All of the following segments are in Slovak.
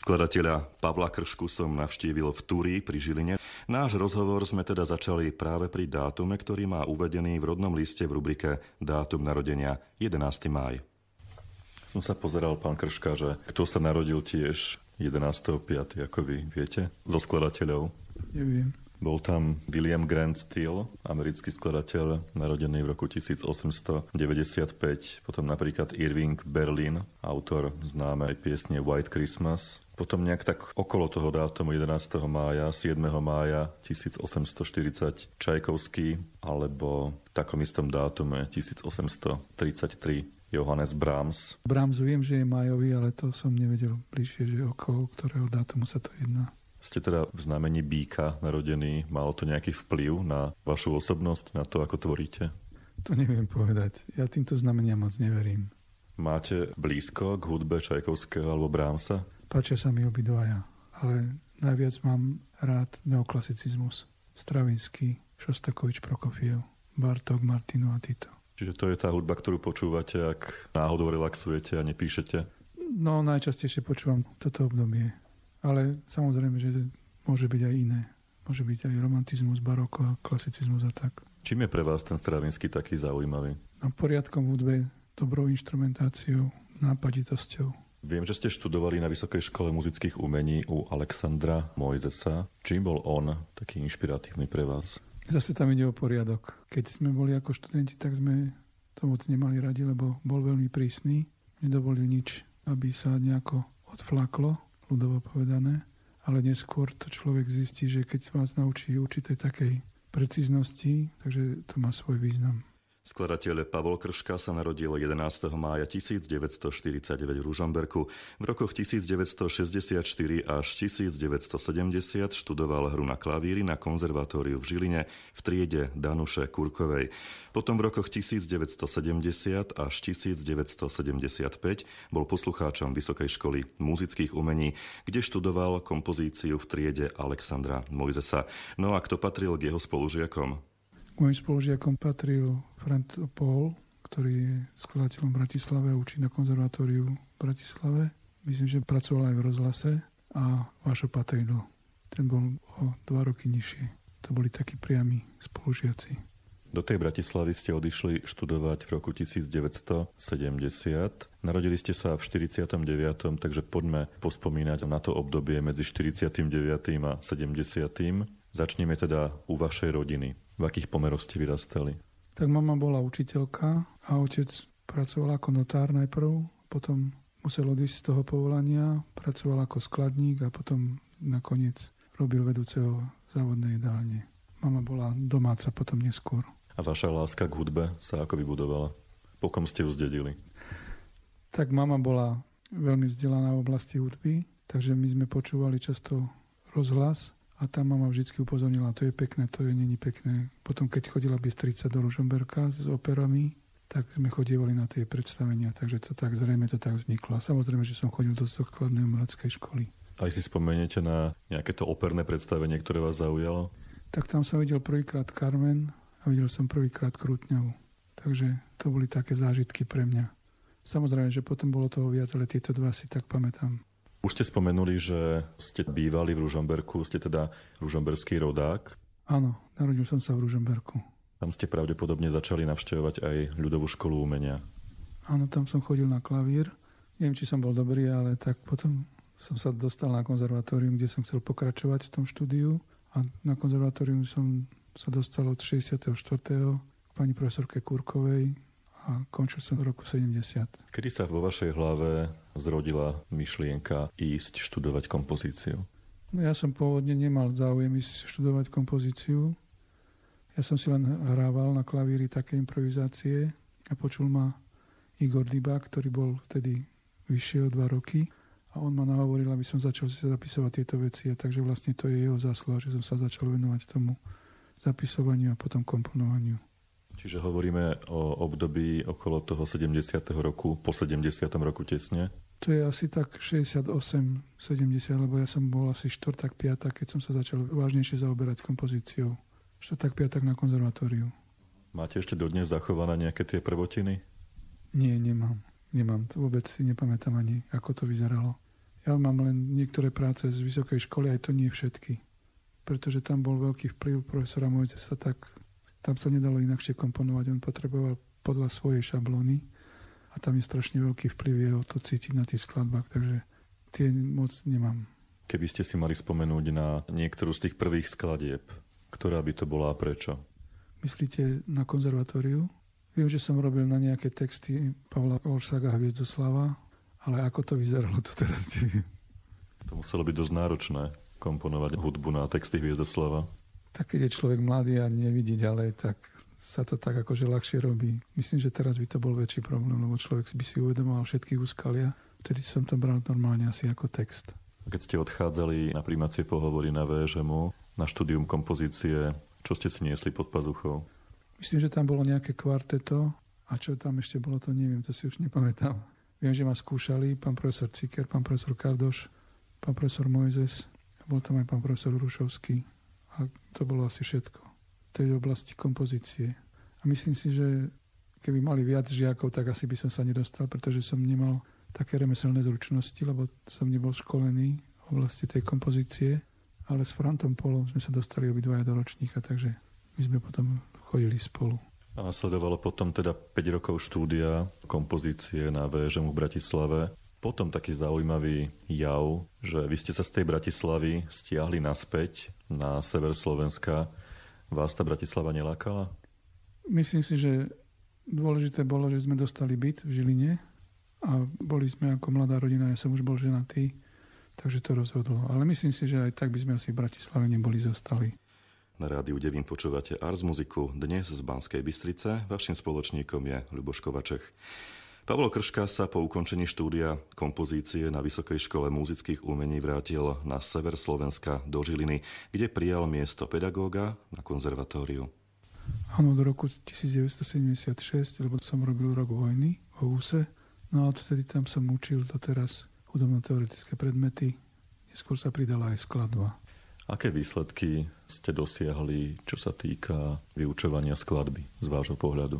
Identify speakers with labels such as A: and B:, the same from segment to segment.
A: Skladateľa Pavla Kršku som navštívil v Túrii pri Žiline. Náš rozhovor sme teda začali práve pri dátume, ktorý má uvedený v rodnom liste v rubrike Dátum narodenia 11. máj. Som sa pozeral, pán Krška, že kto sa narodil tiež 11.5. ako vy, viete? Zo skladateľov.
B: Neviem.
A: Bol tam William Grant Steele, americký skladateľ, narodený v roku 1895. Potom napríklad Irving Berlin, autor známej piesne White Christmas. Potom nejak tak okolo toho dátumu 11. mája, 7. mája 1840 Čajkovský, alebo v takom istom dátume 1833 Johannes Brahms.
B: Brahms viem, že je májový, ale to som nevedel bližšie, že okolo ktorého dátumu sa to jedná.
A: Ste teda v znamení býka narodený. Malo to nejaký vplyv na vašu osobnosť, na to, ako tvoríte?
B: To neviem povedať. Ja týmto znameniam moc neverím.
A: Máte blízko k hudbe Čajkovského alebo Brahmsa?
B: Páčia sa mi obidvaja, ale najviac mám rád neoklasicizmus. Stravinsky, Šostakovič, Prokofiev, Bartók, Martinu a Tito.
A: Čiže to je tá hudba, ktorú počúvate, ak náhodou relaxujete a nepíšete?
B: No, najčastejšie počúvam toto obdobie. Ale samozrejme, že môže byť aj iné. Môže byť aj romantizmus, baroko a klasicizmus a tak.
A: Čím je pre vás ten Stravinsky taký zaujímavý?
B: No, poriadkom v hudbe, dobrou inštrumentáciou, nápaditosťou.
A: Viem, že ste študovali na Vysokej škole muzických umení u Alexandra Mojzesa. Čím bol on taký inšpiratívny pre vás?
B: Zase tam ide o poriadok. Keď sme boli ako študenti, tak sme to moc nemali radi, lebo bol veľmi prísny. Nedovolil nič, aby sa nejako odflaklo, ľudovo povedané, ale neskôr to človek zistí, že keď vás naučí určitej takej precíznosti, takže to má svoj význam.
A: Skladateľ Pavol Krška sa narodil 11. mája 1949 v Ružomberku. V rokoch 1964 až 1970 študoval hru na klavíri na konzervatóriu v Žiline v triede Danuše Kurkovej. Potom v rokoch 1970 až 1975 bol poslucháčom Vysokej školy muzických umení, kde študoval kompozíciu v triede Alexandra Mojzesa. No a kto patril k jeho spolužiakom?
B: Mojím spolužiakom patril Frank Paul, ktorý je skladateľom v Bratislave a učí na konzervatóriu v Bratislave. Myslím, že pracoval aj v rozhlase. A Vašo Patejdl, ten bol o 2 roky nižšie. To boli takí priami spolužiaci.
A: Do tej Bratislavy ste odišli študovať v roku 1970. Narodili ste sa v 49., takže poďme pospomínať na to obdobie medzi 49. a 70. Začneme teda u vašej rodiny. V akých pomeroch ste vyrastali?
B: Tak mama bola učiteľka a otec pracoval ako notár najprv, potom musel odísť z toho povolania, pracoval ako skladník a potom nakoniec robil vedúceho závodnej jedálne. Mama bola domáca potom neskôr.
A: A vaša láska k hudbe sa ako vybudovala? Po kom ste ju zdedili?
B: Tak mama bola veľmi vzdelaná v oblasti hudby, takže my sme počúvali často rozhlas. A tam mama vždy upozornila, to je pekné, to je není pekné. Potom, keď chodila Bystrica do Ružomberka s operami, tak sme chodievali na tie predstavenia, takže to tak zrejme to tak vzniklo. A samozrejme, že som chodil do základnej umeleckej školy.
A: Aj si spomeniete na nejaké to operné predstavenie, ktoré vás zaujalo?
B: Tak tam som videl prvýkrát Carmen a videl som prvýkrát Krútňavu. Takže to boli také zážitky pre mňa. Samozrejme, že potom bolo toho viac, ale tieto dva si tak pamätám.
A: Už ste spomenuli, že ste bývali v Ružomberku, ste teda ružomberský rodák.
B: Áno, narodil som sa v Ružomberku.
A: Tam ste pravdepodobne začali navštevovať aj ľudovú školu umenia.
B: Áno, tam som chodil na klavír. Neviem, či som bol dobrý, ale tak potom som sa dostal na konzervatórium, kde som chcel pokračovať v tom štúdiu. A na konzervatórium som sa dostal od 64. k pani profesorke Kurkovej a končil som v roku 70.
A: Kedy sa vo vašej hlave zrodila myšlienka ísť študovať kompozíciu?
B: No ja som pôvodne nemal záujem ísť študovať kompozíciu. Ja som si len hrával na klavíri také improvizácie a počul ma Igor Dybák, ktorý bol vtedy vyššie o 2 roky a on ma nahovoril, aby som začal si zapisovať tieto veci a takže vlastne to je jeho zásluha, že som sa začal venovať tomu zapisovaniu a potom komponovaniu.
A: Čiže hovoríme o období okolo toho 70. roku, po 70. roku tesne?
B: To je asi tak 68-70, lebo ja som bol asi 4. 5., keď som sa začal vážnejšie zaoberať kompozíciou. 4. 5. na konzervatóriu.
A: Máte ešte dodnes zachované nejaké tie prvotiny?
B: Nie, nemám. To vôbec si nepamätám ani, ako to vyzeralo. Ja mám len niektoré práce z vysokej školy, aj to nie všetky. Pretože tam bol veľký vplyv profesora Mojzesa, tak tam sa nedalo inakšie komponovať. On potreboval podľa svojej šablóny a tam je strašne veľký vplyv jeho to cítiť na tých skladbách, takže tie moc nemám.
A: Keby ste si mali spomenúť na niektorú z tých prvých skladieb, ktorá by to bola a prečo?
B: Myslíte na konzervatóriu? Viem, že som robil na nejaké texty Pavla Orsága Hviezdoslava, ale ako to vyzeralo, to teraz neviem.
A: To muselo byť dosť náročné, komponovať hudbu na texty Hviezdoslava.
B: Tak keď je človek mladý a nevidí ďalej, tak sa to tak akože ľahšie robí. Myslím, že teraz by to bol väčší problém, lebo človek by si uvedomoval všetky úskalia. Vtedy som to bral normálne asi ako text.
A: Keď ste odchádzali na prijímacie pohovory na VŠMU, na štúdium kompozície, čo ste si niesli pod pazuchou?
B: Myslím, že tam bolo nejaké kvarteto a čo tam ešte bolo, to neviem, to si už nepamätám. Viem, že ma skúšali pán profesor Ciker, pán profesor Kardoš, pán profesor Mojzes a bol tam aj pán profesor Rušovský. A to bolo asi všetko v tej oblasti kompozície. A myslím si, že keby mali viac žiakov, tak asi by som sa nedostal, pretože som nemal také remeselné zručnosti, lebo som nebol školený v oblasti tej kompozície. Ale s Frantom Polom sme sa dostali obidvaja do ročníka, takže my sme potom chodili spolu.
A: A nasledovalo potom teda 5 rokov štúdia kompozície na VŠMU v Bratislave. Potom taký zaujímavý jav, že vy ste sa z tej Bratislavy stiahli naspäť na sever Slovenska. Vás tá Bratislava nelákala?
B: Myslím si, že dôležité bolo, že sme dostali byt v Žiline a boli sme ako mladá rodina, ja som už bol ženatý, takže to rozhodlo. Ale myslím si, že aj tak by sme asi v Bratislave neboli zostali.
A: Na rádiu Devín počúvate Ars muziku, dnes z Banskej Bystrice. Vašim spoločníkom je Ľuboš Kovaček. Pavol Krška sa po ukončení štúdia kompozície na Vysokej škole múzických umení vrátil na sever Slovenska do Žiliny, kde prijal miesto pedagóga na konzervatóriu.
B: Áno, do roku 1976, lebo som robil rok vojny vo úse. No a odtedy tam som učil doteraz hudobno-teoretické predmety. Neskôr sa pridala aj skladba.
A: Aké výsledky ste dosiahli, čo sa týka vyučovania skladby z vášho pohľadu?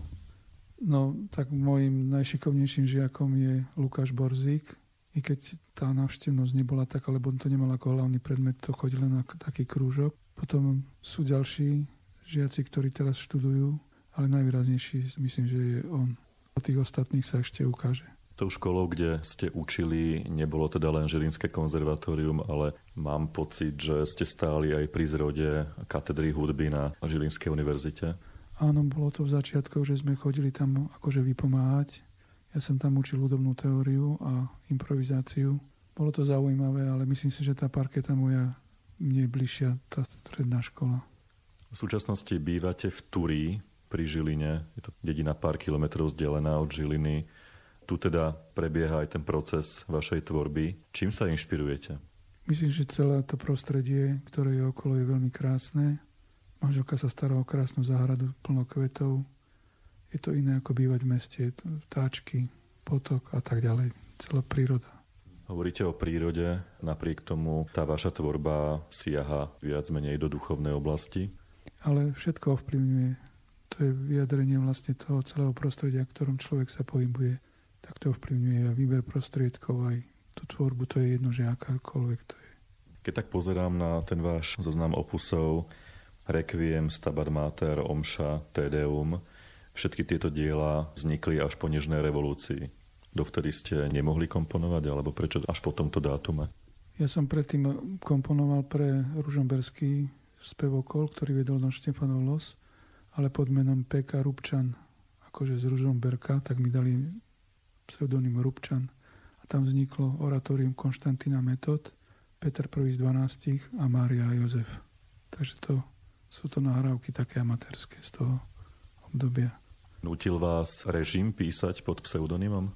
B: No, tak môjim najšikovnejším žiakom je Lukáš Borzík. I keď tá návštevnosť nebola taká, lebo on to nemal ako hlavný predmet, to chodil len na taký krúžok. Potom sú ďalší žiaci, ktorí teraz študujú, ale najvýraznejší myslím, že je on. O tých ostatných sa ešte ukáže.
A: Tou školou, kde ste učili, nebolo teda len Žilinské konzervatórium, ale mám pocit, že ste stáli aj pri zrode katedry hudby na Žilinskej univerzite.
B: Áno, bolo to v začiatkoch, že sme chodili tam akože vypomáhať. Ja som tam učil hudobnú teóriu a improvizáciu. Bolo to zaujímavé, ale myslím si, že tá parketa moja mne je bližšia, tá stredná škola.
A: V súčasnosti bývate v Turí pri Žiline. Je to dedina pár kilometrov vzdialená od Žiliny. Tu teda prebieha aj ten proces vašej tvorby. Čím sa inšpirujete?
B: Myslím, že celé to prostredie, ktoré je okolo, je veľmi krásne. Manželka sa stará o krásnu záhradu plno kvetov. Je to iné ako bývať v meste. Je to vtáčky, potok a tak ďalej. Celá príroda.
A: Hovoríte o prírode, napriek tomu tá vaša tvorba siaha viac menej do duchovnej oblasti?
B: Ale všetko ovplyvňuje. To je vyjadrenie vlastne toho celého prostredia, v ktorom človek sa pohybuje. Tak to ovplyvňuje aj výber prostriedkov, aj tú tvorbu, to je jedno, že akákoľvek to je.
A: Keď tak pozerám na ten váš zoznam opusov, Requiem, Stabat Mater, Omša, Te Deum, všetky tieto diela vznikli až po nežnej revolúcii. Dovtedy ste nemohli komponovať, alebo prečo až po tomto dátume?
B: Ja som predtým komponoval pre ružomberský spevokol, ktorý viedol don Štefanov Los, ale pod menom P.K. Rubčan, akože z Ružomberka, tak mi dali pseudonym Rubčan. A tam vzniklo oratórium Konštantína Metod, Peter I z 12 a Mária a Jozef. Takže sú to nahrávky také amatérske z toho obdobia.
A: Nútil vás režim písať pod pseudonymom?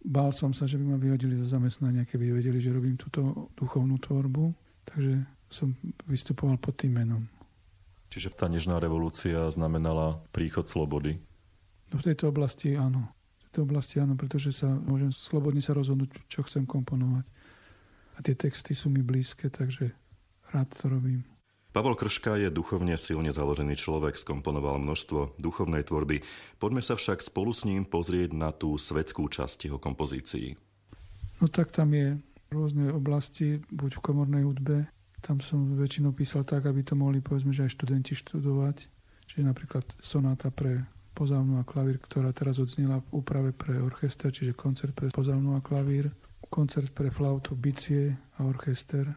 B: Bál som sa, že by ma vyhodili zo zamestnania, keby vedeli, že robím túto duchovnú tvorbu. Takže som vystupoval pod tým menom.
A: Čiže tá nežná revolúcia znamenala príchod slobody?
B: No v tejto oblasti áno. Pretože môžem slobodne sa rozhodnúť, čo chcem komponovať. A tie texty sú mi blízke, takže rád to robím.
A: Pavol Krška je duchovne silne založený človek, skomponoval množstvo duchovnej tvorby. Poďme sa však spolu s ním pozrieť na tú svetskú časť jeho kompozícií.
B: No tak tam je rôzne oblasti, buď v komornej hudbe. Tam som väčšinou písal tak, aby to mohli povedzme, že aj študenti študovať. Čiže napríklad sonáta pre pozávnu a klavír, ktorá teraz odznela v úprave pre orchester, čiže koncert pre pozávnu a klavír, koncert pre flautu, bicie a orchester.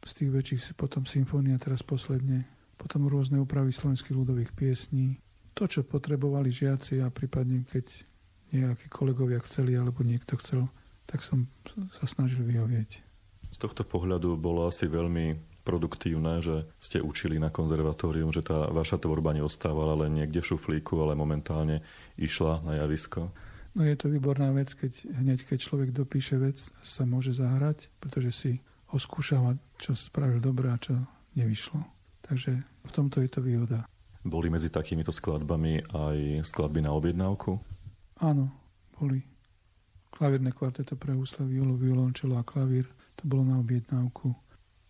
B: Z tých väčších potom symfónia teraz posledne. Potom rôzne úpravy slovenských ľudových piesní. To, čo potrebovali žiaci a prípadne keď nejakí kolegovia chceli alebo niekto chcel, tak som sa snažil vyhovieť.
C: Z tohto pohľadu bolo asi veľmi produktívne, že ste učili na konzervatórium, že tá vaša tvorba neostávala len niekde v šuflíku, ale momentálne išla na javisko.
B: No je to výborná vec, keď človek dopíše vec, sa môže zahrať, pretože si oskúšava, čo spravil dobre a čo nevyšlo. Takže v tomto je to výhoda.
C: Boli medzi takýmito skladbami aj skladby na objednávku?
B: Áno, boli. Klavírne kvarteto pre husle, violu, violončelo a klavír, to bolo na objednávku.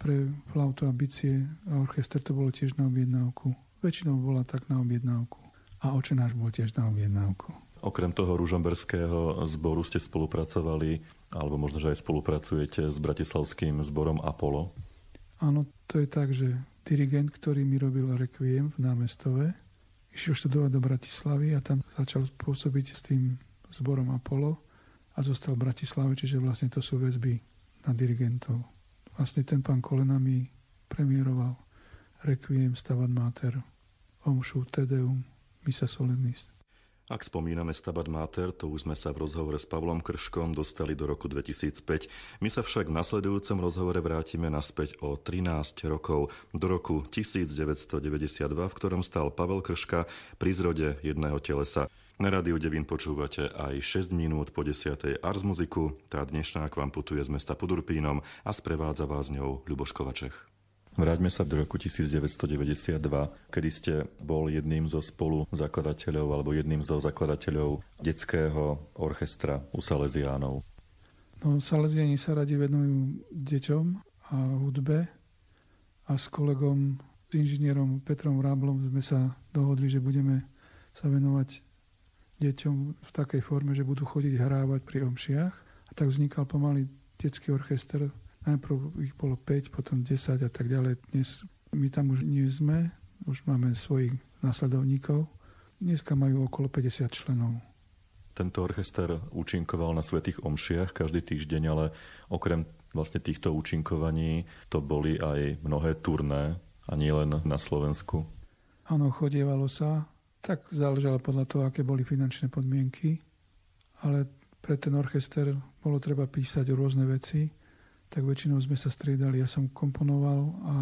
B: Pre flautu a bicie a orchester to bolo tiež na objednávku. Väčšinou bola tak na objednávku. A Očenáš bol tiež na objednávku.
C: Okrem toho ružomberského zboru ste spolupracovali, alebo možno, že aj spolupracujete s bratislavským zborom Apollo?
B: Áno, to je tak, že dirigent, ktorý mi robil rekviem v Námestove, išiel študovať do Bratislavy a tam začal pôsobiť s tým zborom Apollo a zostal v Bratislave, čiže vlastne to sú väzby na dirigentov. Vlastne ten pán Kolena mi premiéroval rekviem Stabat Mater, omšu, Te Deum, Missa Solemnis.
A: Ak spomíname Stabat Mater, to už sme sa v rozhovore s Pavlom Krškom dostali do roku 2005. My sa však v nasledujúcom rozhovore vrátime naspäť o 13 rokov, do roku 1992, v ktorom stal Pavel Krška pri zrode jedného telesa. Na Rádiu Devín počúvate aj 6 minút po 10. Ars muziku. Tá dnešná k vám putuje z mesta pod Urpínom a sprevádza vás ňou Ľuboš Kovačech.
C: Vráťme sa do roku 1992, kedy ste bol jedným zo spoluzakladateľov alebo jedným zo zakladateľov detského orchestra u Salesiánov.
B: No, Salesiani sa radi venujú deťom a hudbe a s kolegom, s inžinierom Petrom Ráblom sme sa dohodli, že budeme sa venovať deťom v takej forme, že budú chodiť hrávať pri omšiach. A tak vznikal pomaly detský orchester. Najprv ich bolo 5, potom 10 a tak ďalej. Dnes my tam už nie sme, už máme svojich nasledovníkov. Dneska majú okolo 50 členov.
C: Tento orchester účinkoval na svätých omšiach každý týždeň, ale okrem vlastne týchto účinkovaní to boli aj mnohé turné a nie len na Slovensku.
B: Áno, chodievalo sa. Tak záležalo podľa toho, aké boli finančné podmienky. Ale pre ten orchester bolo treba písať rôzne veci. Tak väčšinou sme sa striedali. Ja som komponoval a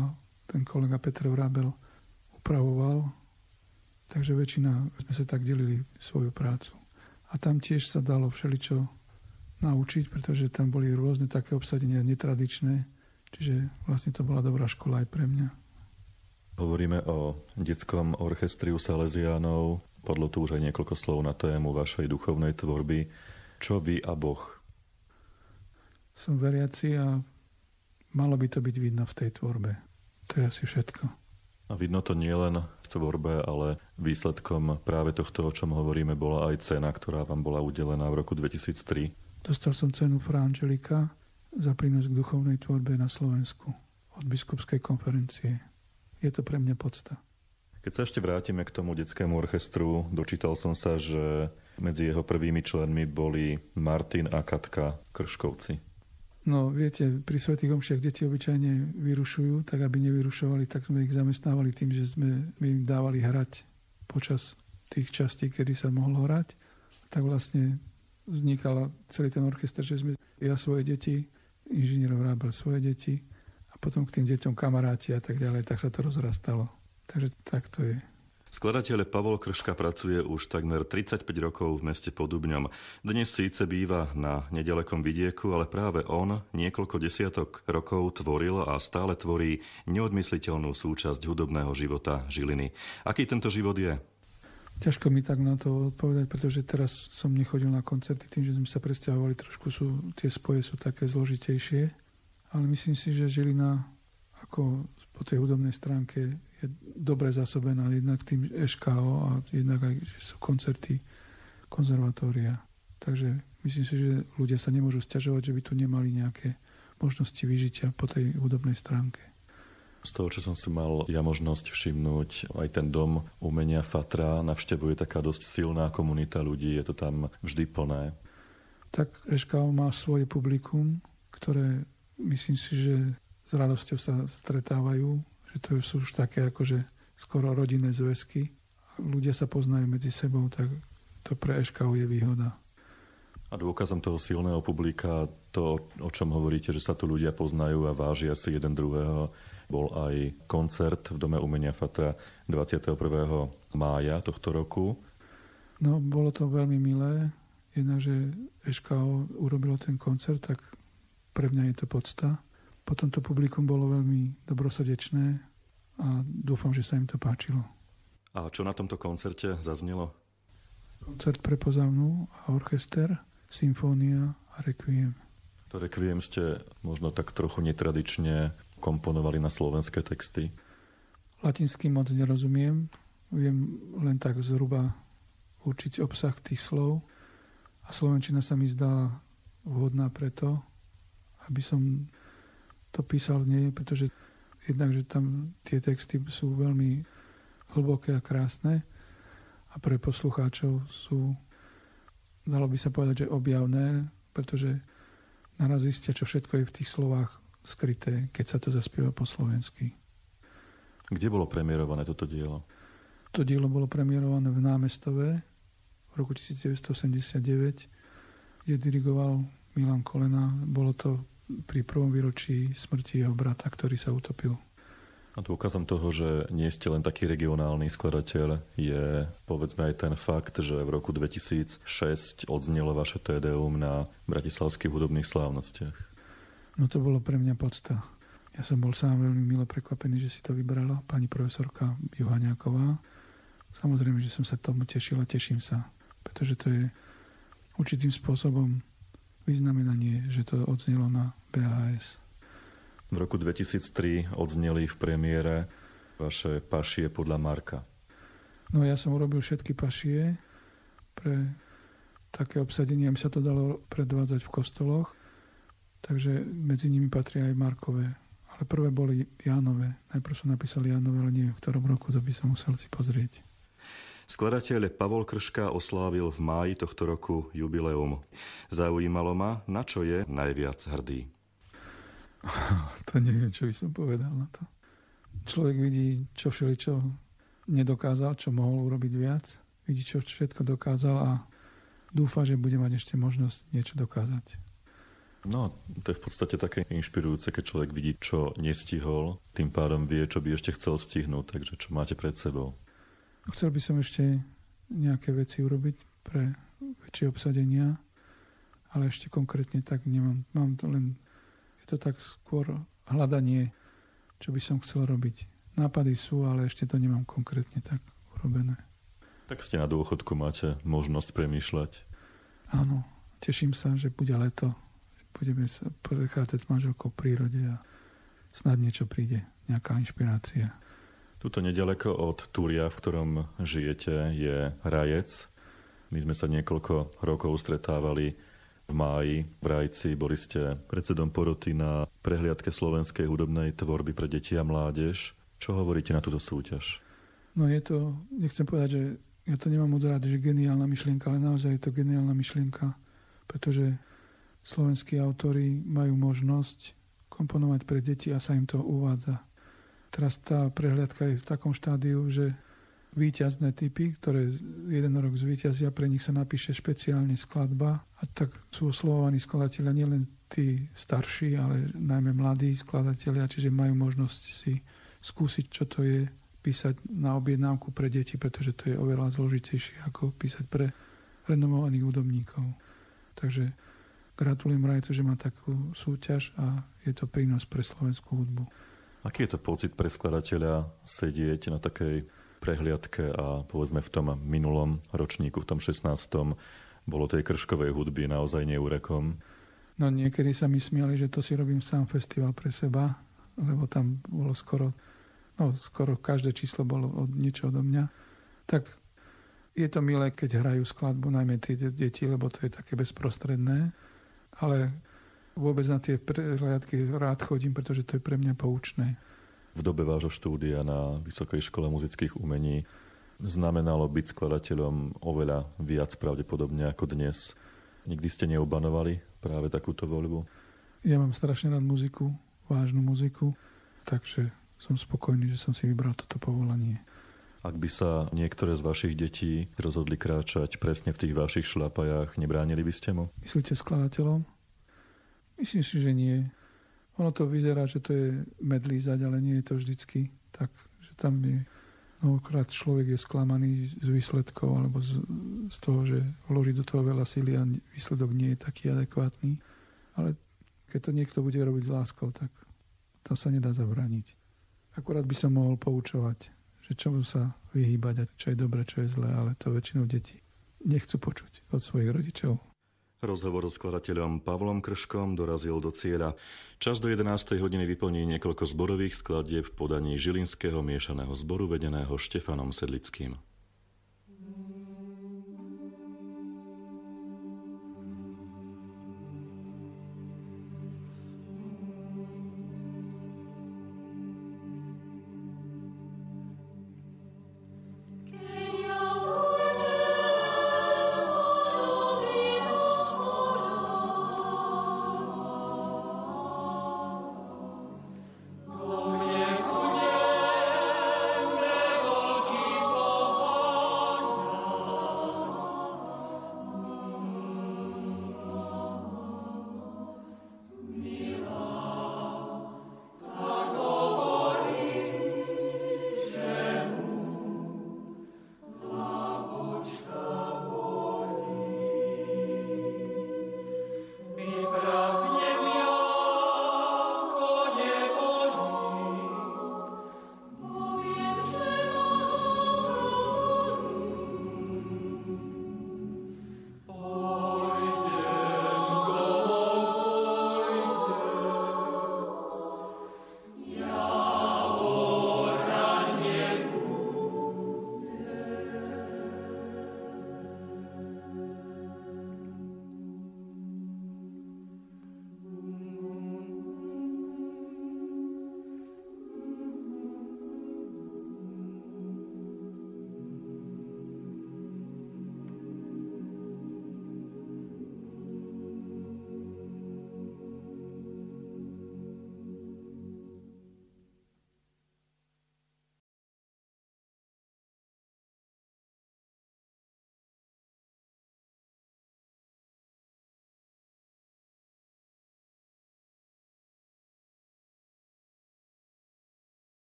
B: ten kolega Petr Vrábel upravoval. Takže väčšina sme sa tak delili svoju prácu. A tam tiež sa dalo všeličo naučiť, pretože tam boli rôzne také obsadenia netradičné. Čiže vlastne to bola dobrá škola aj pre mňa.
C: Hovoríme o detskom orchestri u Salesiánov. Padlo tu už aj niekoľko slov na tému vašej duchovnej tvorby. Čo vy a Boh?
B: Som veriaci a malo by to byť vidno v tej tvorbe. To je asi všetko.
C: A vidno to nie len v tvorbe, ale výsledkom práve tohto, o čom hovoríme, bola aj cena, ktorá vám bola udelená v roku 2003.
B: Dostal som cenu Fra Angelika za prínos k duchovnej tvorbe na Slovensku od biskupskej konferencie. Je to pre mňa podsta.
C: Keď sa ešte vrátime k tomu detskému orchestru, dočítal som sa, že medzi jeho prvými členmi boli Martin a Katka Krškovci.
B: No viete, pri svätých omšiach deti obyčajne vyrušujú, tak aby nevyrušovali, tak sme ich zamestnávali tým, že sme im dávali hrať počas tých častí, kedy sa mohlo hrať. Tak vlastne vznikal celý ten orchester, že sme ja svoje deti, inžinier Vrábel svoje deti a potom k tým deťom kamaráti a tak ďalej, tak sa to rozrastalo. Takže tak to je.
A: Skladateľ Pavol Krška pracuje už takmer 35 rokov v meste Podubňom. Dnes síce býva na nedalekom vidieku, ale práve on niekoľko desiatok rokov tvoril a stále tvorí neodmysliteľnú súčasť hudobného života Žiliny. Aký tento život je?
B: Ťažko mi tak na to odpovedať, pretože teraz som nechodil na koncerty tým, že sme sa presťahovali, trošku tie spoje sú také zložitejšie, ale myslím si, že Žilina ako po tej hudobnej stránke je dobre zásobená jednak tým ŠKO a jednak aj, že sú koncerty konzervatória. Takže myslím si, že ľudia sa nemôžu sťažovať, že by tu nemali nejaké možnosti vyžitia po tej hudobnej stránke.
C: Z toho, čo som si mal ja možnosť všimnúť, aj ten dom umenia Fatra navštevuje taká dosť silná komunita ľudí, je to tam vždy plné.
B: Tak Eškao má svoje publikum, ktoré myslím si, že s radosťou sa stretávajú, že to sú už také akože skoro rodinné zväzky. Ľudia sa poznajú medzi sebou, tak to pre Eškao je výhoda.
C: A dôkazom toho silného publika, to, o čom hovoríte, že sa tu ľudia poznajú a vážia si jeden druhého, bol aj koncert v Dome umenia Fatra 21. mája tohto roku.
B: No, bolo to veľmi milé. Jednak, že Eškao urobilo ten koncert, tak pre mňa je to podsta. Potom to publikum bolo veľmi dobrosrdečné a dúfam, že sa im to páčilo.
A: A čo na tomto koncerte zaznelo?
B: Koncert pre pozavnú a orchester, symfónia a requiem.
C: To requiem ste možno tak trochu netradične komponovali na slovenské texty.
B: Latinsky moc nerozumiem. Viem len tak zhruba určiť obsah tých slov. A slovenčina sa mi zdá vhodná preto, aby som to písal v nej, pretože jednak, že tam tie texty sú veľmi hlboké a krásne a pre poslucháčov sú, dalo by sa povedať, že objavné, pretože naraz zistia, čo všetko je v tých slovách skryté, keď sa to zaspieva po slovensky.
C: Kde bolo premiérované toto dielo?
B: To dielo bolo premiérované v Námestove v roku 1989, kde dirigoval Milan Kolena. Bolo to pri prvom výročí smrti jeho brata, ktorý sa utopil.
C: A dôkazom toho, že nie ste len taký regionálny skladateľ, je povedzme aj ten fakt, že v roku 2006 odznelo vaše Tédeum na bratislavských hudobných slávnostiach.
B: No to bolo pre mňa podsta. Ja som bol sám veľmi milo prekvapený, že si to vybrala pani profesorka Juhaňáková. Samozrejme, že som sa tomu tešil a teším sa, pretože to je určitým spôsobom vyznamenanie, že to odznelo na BHS.
C: V roku 2003 odzneli v premiére vaše pašie podľa Marka.
B: No ja som urobil všetky pašie pre také obsadenie, aby sa to dalo predvádzať v kostoloch. Takže medzi nimi patria aj Markové. Ale prvé boli Jánové. Najprv som napísal Jánové, ale neviem, v ktorom roku, to by som musel si pozrieť.
A: Skladateľ Pavol Krška oslávil v máji tohto roku jubileum. Zaujímalo ma, na čo je najviac hrdý.
B: To neviem, čo by som povedal na to. Človek vidí, čo všeličo nedokázal, čo mohol urobiť viac. Vidí, čo všetko dokázal a dúfa, že bude mať ešte možnosť niečo dokázať.
C: No, to je v podstate také inšpirujúce, keď človek vidí, čo nestihol, tým pádom vie, čo by ešte chcel stihnúť, takže čo máte pred sebou.
B: Chcel by som ešte nejaké veci urobiť pre väčšie obsadenia, ale ešte konkrétne tak nemám. Mám to len, je to tak skôr hľadanie, čo by som chcel robiť. Nápady sú, ale ešte to nemám konkrétne tak urobené.
C: Tak ste na dôchodku, máte možnosť premýšľať.
B: Áno, teším sa, že bude leto. Budeme sa prechádzať s manželkou v prírode a snad niečo príde, nejaká inšpirácia.
C: Tuto nedaleko od Túria, v ktorom žijete, je Rajec. My sme sa niekoľko rokov stretávali v máji v Rajci. Boli ste predsedom poroty na prehliadke slovenskej hudobnej tvorby pre deti a mládež. Čo hovoríte na túto súťaž?
B: No je to, nechcem povedať, že ja to nemám moc rád, že geniálna myšlienka, ale naozaj je to geniálna myšlienka, pretože slovenskí autori majú možnosť komponovať pre deti a sa im to uvádza. Teraz tá prehliadka je v takom štádiu, že víťazné typy, ktoré jeden rok zvíťazia, pre nich sa napíše špeciálne skladba a tak sú oslovovaní skladatelia nielen tí starší, ale najmä mladí skladatelia, čiže majú možnosť si skúsiť, čo to je písať na objednávku pre deti, pretože to je oveľa zložitejšie ako písať pre renomovaných hudobníkov. Takže gratulujem Rajcu, že má takú súťaž a je to prínos pre slovenskú hudbu.
C: Aký je to pocit pre skladateľa sedieť na takej prehliadke a povedzme v tom minulom ročníku, v tom 16. bolo tej krškovej hudby naozaj neúrekom?
B: No niekedy sa mi smiali, že to si robím sám festival pre seba, lebo tam bolo skoro každé číslo bolo niečo odo mňa. Tak je to milé, keď hrajú skladbu, najmä tie deti, lebo to je také bezprostredné, ale Vôbec na tie prehliadky rád chodím, pretože to je pre mňa poučné.
C: V dobe vášho štúdia na Vysokej škole muzických umení znamenalo byť skladateľom oveľa viac pravdepodobne ako dnes. Nikdy ste neobanovali práve takúto voľbu?
B: Ja mám strašne rád muziku, vážnu muziku, takže som spokojný, že som si vybral toto povolanie.
C: Ak by sa niektoré z vašich detí rozhodli kráčať presne v tých vašich šľapajách, nebránili by ste mu?
B: Myslíte skladateľom? Myslím si, že nie. Ono to vyzerá, že to je medlízať, ale nie je to vždycky tak, že tam je mnohokrát človek je sklamaný z výsledkov alebo z toho, že vloží do toho veľa síly a výsledok nie je taký adekvátny. Ale keď to niekto bude robiť s láskou, tak to sa nedá zabrániť. Akurát by sa mohol poučovať, že čomu sa vyhýbať a čo je dobre, čo je zlé, ale to väčšinou deti nechcú počuť od svojich rodičov.
A: Rozhovor s skladateľom Pavlom Krškom dorazil do cieľa. Čas do 11. hodiny vyplní niekoľko zborových skladieb v podaní Žilinského miešaného zboru vedeného Štefanom Sedlickým.